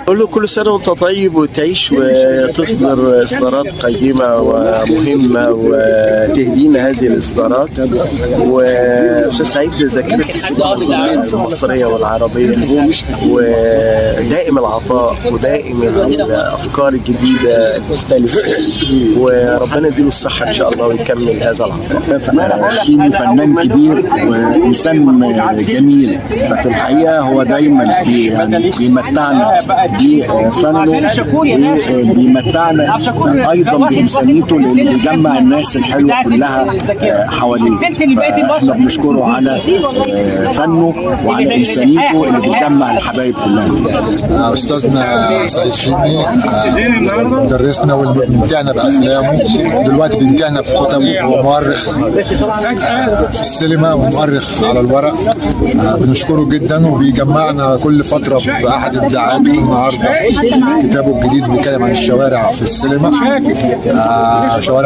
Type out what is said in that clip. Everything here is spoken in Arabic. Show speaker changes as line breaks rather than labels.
أقول له كل سنة وأنت طيب وتعيش وتصدر إصدارات قيمة ومهمة وتهدينا هذه الإصدارات. وأستاذ سعيد ذاكرة السينما المصرية والعربية ودائم العطاء ودائم الأفكار الجديدة المختلفة، وربنا يديله الصحة إن شاء الله ويكمل هذا العطاء.
شيمي فنان كبير وإنسان جميل، ففي الحقيقة هو دايما بيمتعنا بفنه وبيمتعنا أيضا بإنسانيته اللي بيجمع الناس الحلوة كلها حواليه. فاحنا بنشكره على فنه وعلى إنسانيته اللي بيجمع الحبايب كلها.
أستاذنا سعيد شيمي مدرسنا واللي بيمتعنا بأفلامه، دلوقتي بيمتعنا بكتبه. هو مؤرخ في السينما ومؤرخ على الورق. بنشكره جدا وبيجمعنا كل فترة بأحد إبداعاته. النهارده كتابه الجديد بيتكلم عن الشوارع في السينما، شوارع